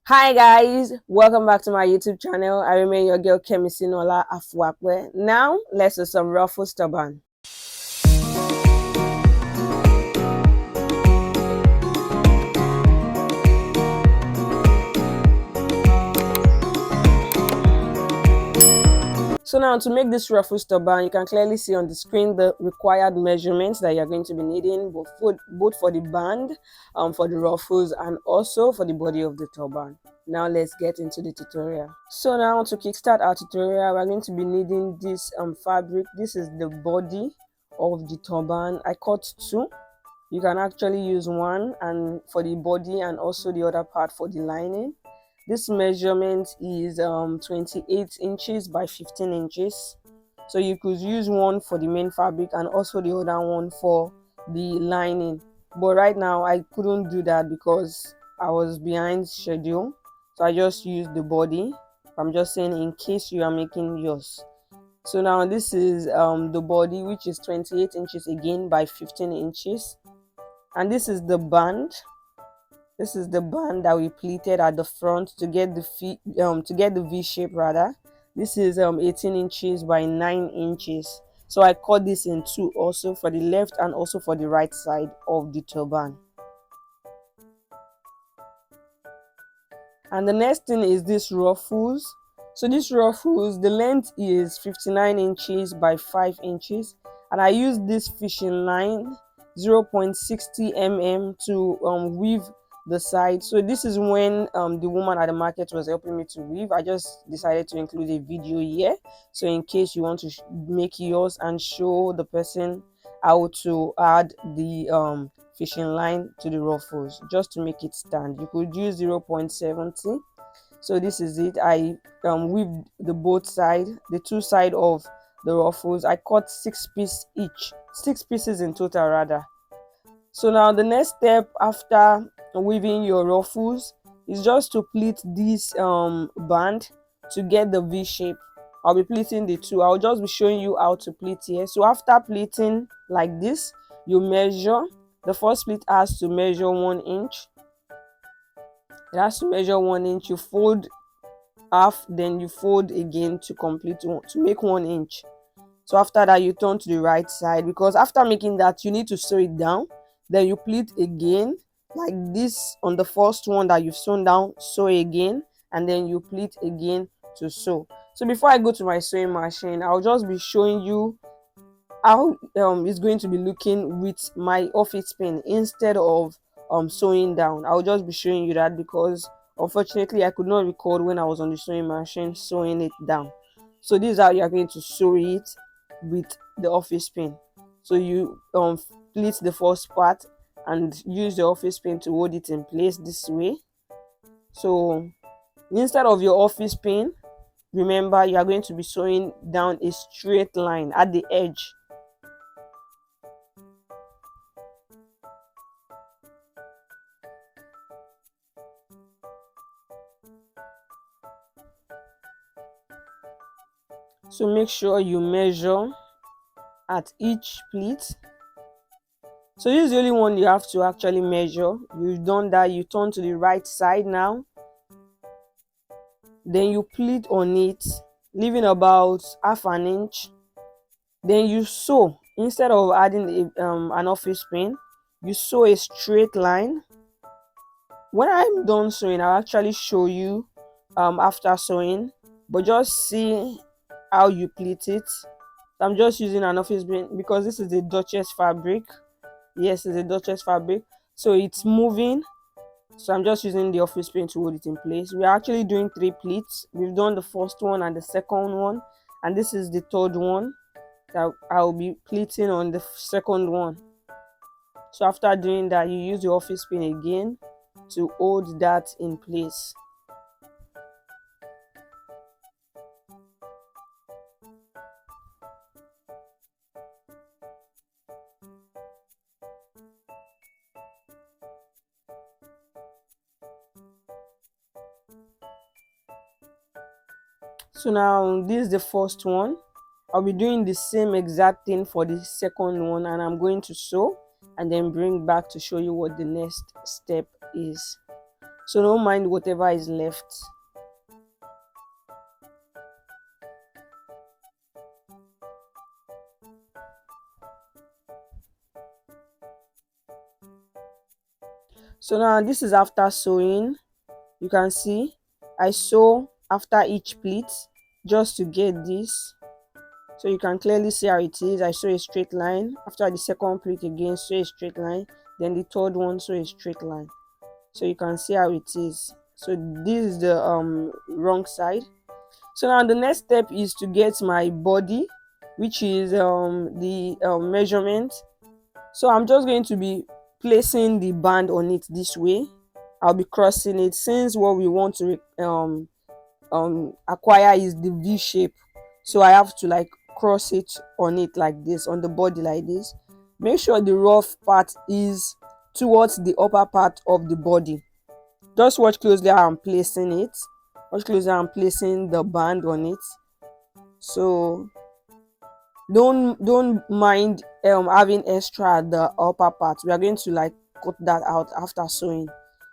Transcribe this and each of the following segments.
Hi guys, welcome back to my YouTube channel. I remain your girl Kemisinuola Afwakwe. Now let's do some ruffles turban. So now to make this ruffles turban, you can clearly see on the screen the required measurements that you're going to be needing, both for the band, for the ruffles, and also for the body of the turban. Now let's get into the tutorial. So now to kickstart our tutorial, we're going to be needing this fabric. This is the body of the turban. I cut two. You can actually use one and for the body and also the other part for the lining. This measurement is 28 inches by 15 inches. So you could use one for the main fabric and also the other one for the lining. But right now I couldn't do that because I was behind schedule. So I just used the body. I'm just saying in case you are making yours. So now this is the body, which is 28 inches again by 15 inches. And this is the band. This is the band that we pleated at the front to get the V shape rather. This is 18 inches by 9 inches. So I cut this in two also for the left and also for the right side of the turban. And the next thing is this ruffles. So this ruffles, the length is 59 inches by 5 inches. And I use this fishing line 0.60 mm to weave the side. So this is when the woman at the market was helping me to weave. I just decided to include a video here, so in case you want to make yours and show the person how to add the fishing line to the ruffles just to make it stand, you could use 0.70. So this is it. I weaved the both side, the two side of the ruffles. I cut 6 pieces each, 6 pieces in total rather. So now the next step after weaving your ruffles is just to pleat this band to get the V shape. I'll be pleating the two. I'll just be showing you how to pleat here. So after pleating like this, you measure. The first pleat has to measure 1 inch. It has to measure 1 inch. You fold half, then you fold again to complete to make 1 inch. So after that, you turn to the right side, because after making that you need to sew it down. Then you pleat again like this on the first one that you've sewn down, sew again, and then you pleat again to sew. So before I go to my sewing machine, I'll just be showing you how it's going to be looking with my office pin instead of sewing down. I'll just be showing you that because unfortunately I could not record when I was on the sewing machine sewing it down. So this is how you are going to sew it with the office pin. So you pleat the first part and use the office pin to hold it in place this way. So instead of your office pin, remember you are going to be sewing down a straight line at the edge. So make sure you measure at each pleat. So this is the only one you have to actually measure. You've done that, you turn to the right side now. Then you pleat on it, leaving about half an inch. Then you sew. Instead of adding an office pin, you sew a straight line. When I'm done sewing, I'll actually show you after sewing, but just see how you pleat it. I'm just using an office pin because this is a Duchess fabric. Yes, it's a Duchess fabric, so it's moving. So I'm just using the office pin to hold it in place. We're actually doing 3 pleats. We've done the first one and the second one, and this is the third one that I'll be pleating on the second one. So after doing that, you use the office pin again to hold that in place. So now this is the first one. I'll be doing the same exact thing for the second one, and I'm going to sew and then bring back to show you what the next step is. so don't mind whatever is left. So now this is after sewing. You can see I sew after each pleat just to get this. So you can clearly see how it is. I sew a straight line. After the second pleat again, sew a straight line. Then the third one, sew a straight line. So you can see how it is. So this is the wrong side. So now the next step is to get my body, which is the measurement. So I'm just going to be placing the band on it this way. I'll be crossing it, since what we want to acquire is the V shape. So I have to like cross it on it like this, on the body like this. Make sure the rough part is towards the upper part of the body. Just watch closely how I'm placing it. Watch closely how I'm placing the band on it. So don't mind having extra at the upper part. We are going to like cut that out after sewing.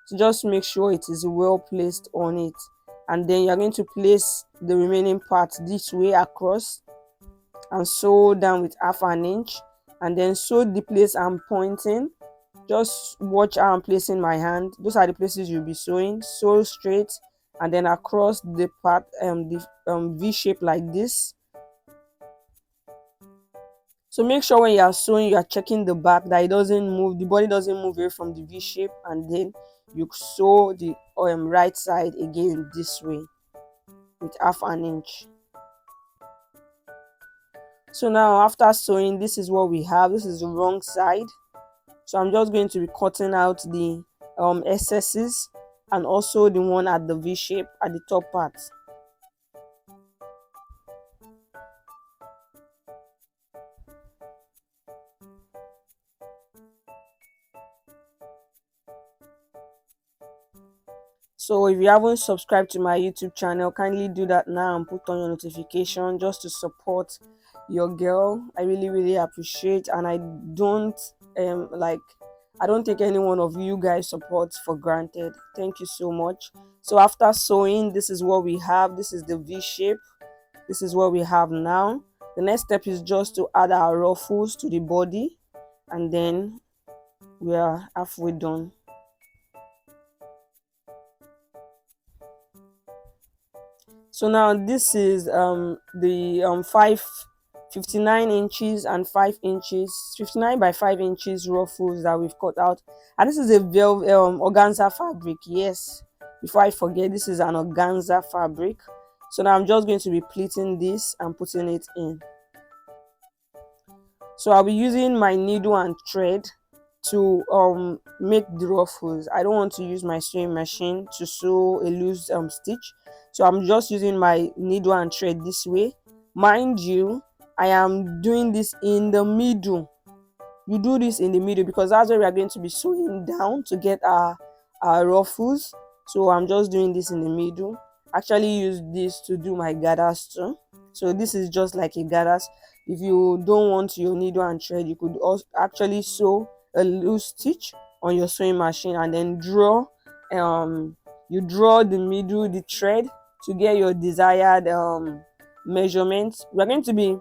So just make sure it is well placed on it, and then you're going to place the remaining part this way across and sew down with half an inch, and then sew the place I'm pointing. Just watch how I'm placing my hand. Those are the places you'll be sewing. Sew straight and then across the part the V shape like this. So make sure when you are sewing, you are checking the back that it doesn't move, the body doesn't move away from the V shape, and then you sew the right side again this way with half an inch. So now after sewing, this is what we have. This is the wrong side. So I'm just going to be cutting out the excesses and also the one at the V shape at the top part. So if you haven't subscribed to my YouTube channel, kindly do that now and put on your notification just to support your girl. I really appreciate, and I don't I don't take any one of you guys support for granted. Thank you so much. So after sewing, this is what we have. This is the V shape. This is what we have now. The next step is just to add our ruffles to the body, and then we are halfway done. So now this is the 59 inches and 5 inches, 59 by 5 inches ruffles that we've cut out, and this is a velvet organza fabric. Yes, before I forget, this is an organza fabric. So now I'm just going to be pleating this and putting it in. So I'll be using my needle and thread to make the ruffles. I don't want to use my sewing machine to sew a loose stitch, so I'm just using my needle and thread this way. Mind you, I am doing this in the middle. You do this in the middle because that's where we are going to be sewing down to get our ruffles. So I'm just doing this in the middle. Actually use this to do my gathers too. So this is just like a gathers. If you don't want your needle and thread, you could also actually sew a loose stitch on your sewing machine and then draw you draw the middle, the thread, to get your desired measurements. We're going to be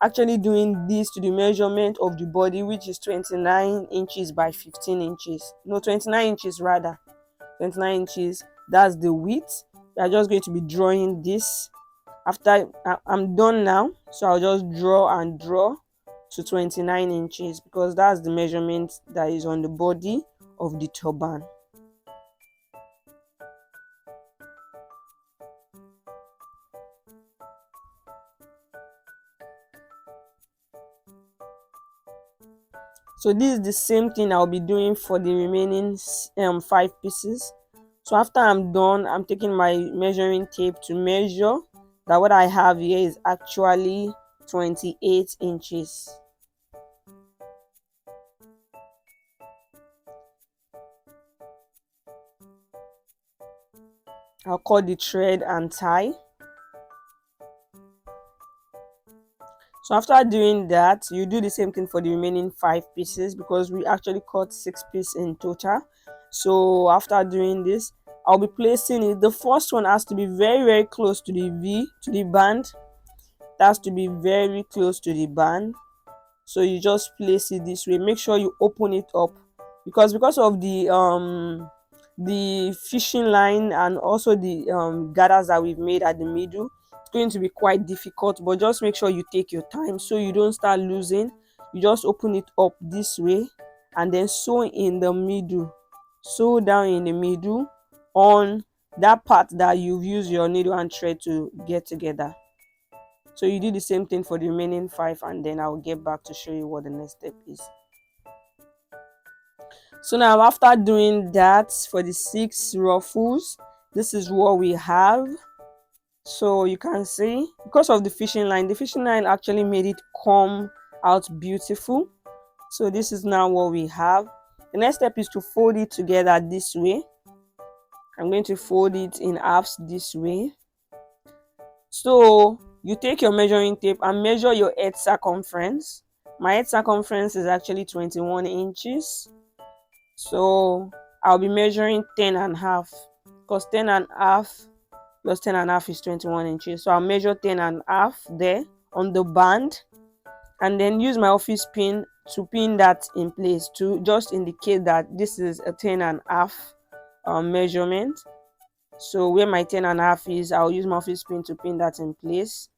actually doing this to the measurement of the body, which is 29 inches by 15 inches. No, 29 inches rather. 29 inches, that's the width. We are just going to be drawing this. After I'm done now, so I'll just draw and draw to 29 inches because that's the measurement that is on the body of the turban. So this is the same thing I'll be doing for the remaining 5 pieces. So after I'm done, I'm taking my measuring tape to measure that what I have here is actually 28 inches. I'll cut the thread and tie. So after doing that, you do the same thing for the remaining 5 pieces because we actually cut 6 pieces in total. So after doing this, I'll be placing it. The first one has to be very close to the V, to the band. It has to be very close to the band. So you just place it this way. Make sure you open it up, because of the fishing line and also the gathers that we've made at the middle, it's going to be quite difficult. But just make sure you take your time so you don't start losing. You just open it up this way and then sew in the middle, sew down in the middle on that part that you've used your needle and thread to get together. So you do the same thing for the remaining 5, and then I'll get back to show you what the next step is. So now, after doing that for the 6 ruffles, this is what we have. So you can see, because of the fishing line actually made it come out beautiful. So this is now what we have. The next step is to fold it together this way. I'm going to fold it in halves this way. So you take your measuring tape and measure your head circumference. My head circumference is actually 21 inches. So I'll be measuring 10.5, because 10.5 plus 10.5 is 21 inches. So I'll measure 10.5 there on the band, and then use my office pin to pin that in place to just indicate that this is a 10.5 measurement. So where my 10.5 is, I'll use my office pin to pin that in place.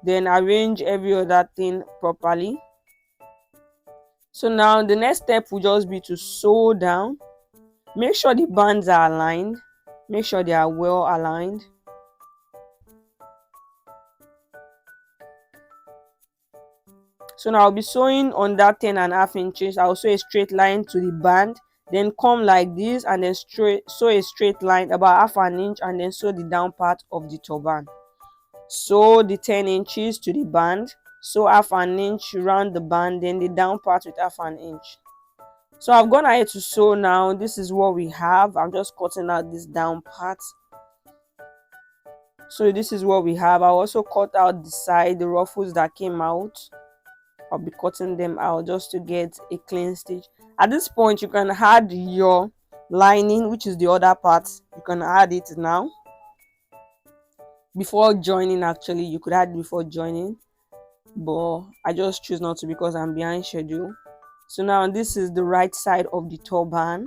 Then arrange every other thing properly. So now the next step will just be to sew down. Make sure the bands are aligned. Make sure they are well aligned. So now I'll be sewing on that 10.5 inches. I'll sew a straight line to the band, then come like this, and then sew a straight line about half an inch, and then sew the down part of the turban. Sew the 10 inches to the band, sew half an inch around the band, then the down part with half an inch. So I've gone ahead to sew now. This is what we have. I'm just cutting out this down part. So this is what we have. I'll also cut out the side, the ruffles that came out. I'll be cutting them out just to get a clean stitch. At this point, you can add your lining, which is the other part. You can add it now before joining. Actually, you could add it before joining, but I just choose not to because I'm behind schedule. So now this is the right side of the turban.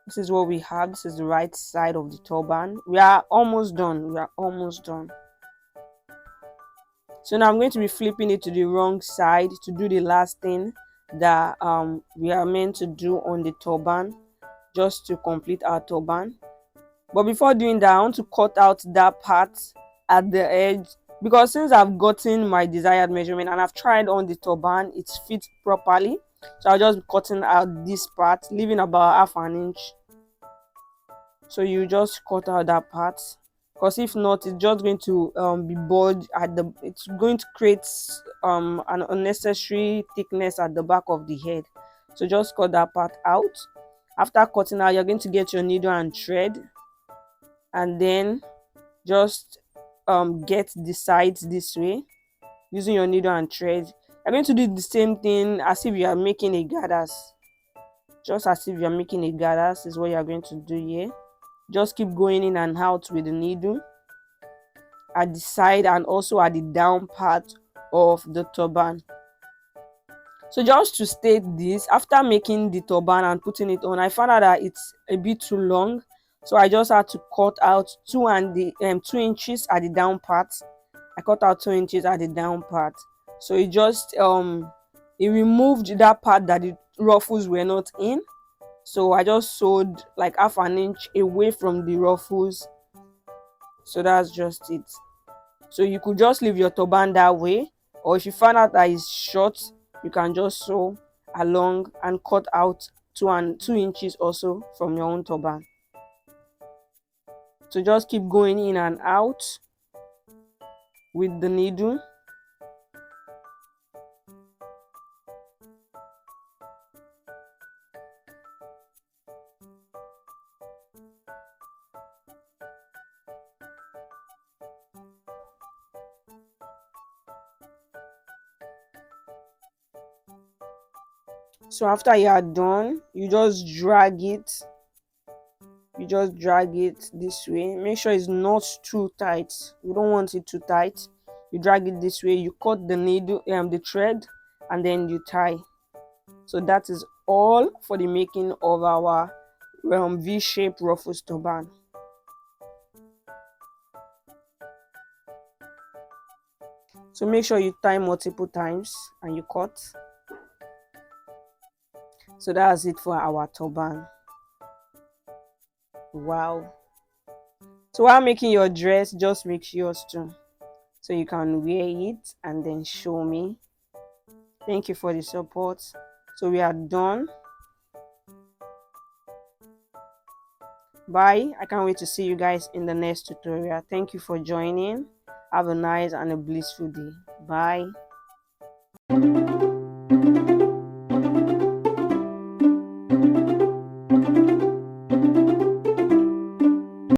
This is what we have. This is the right side of the turban. We are almost done. So now I'm going to be flipping it to the wrong side to do the last thing that we are meant to do on the turban, just to complete our turban. But before doing that, I want to cut out that part at the edge, because since I've gotten my desired measurement and I've tried on the turban, it fits properly. So I'll just be cutting out this part, leaving about half an inch. So you just cut out that part, because if not, it's just going to be bulged at the, it's going to create an unnecessary thickness at the back of the head. So just cut that part out. After cutting out, you're going to get your needle and thread, and then just get the sides this way using your needle and thread. You're going to do the same thing as if you are making a gathers. Just as if you're making a gathers is what you're going to do here. Just keep going in and out with the needle at the side and also at the down part of the turban. So just to state this, after making the turban and putting it on, I found out that it's a bit too long. So I just had to cut out 2 inches at the down part. I cut out 2 inches at the down part. So it just it removed that part that the ruffles were not in. So I just sewed like half an inch away from the ruffles. So that's just it. So you could just leave your turban that way, or if you find out that it's short, you can just sew along and cut out 2 inches also from your own turban. So just keep going in and out with the needle. So after you are done, you just drag it. You just drag it this way. Make sure it's not too tight. You don't want it too tight. You drag it this way, you cut the needle, the thread, and then you tie. So that is all for the making of our V-shaped ruffles turban. So make sure you tie multiple times and you cut. So that's it for our turban. Wow. So while making your dress, just make yours too, so you can wear it and then show me. Thank you for the support. So we are done. Bye. I can't wait to see you guys in the next tutorial. Thank you for joining. Have a nice and a blissful day. Bye.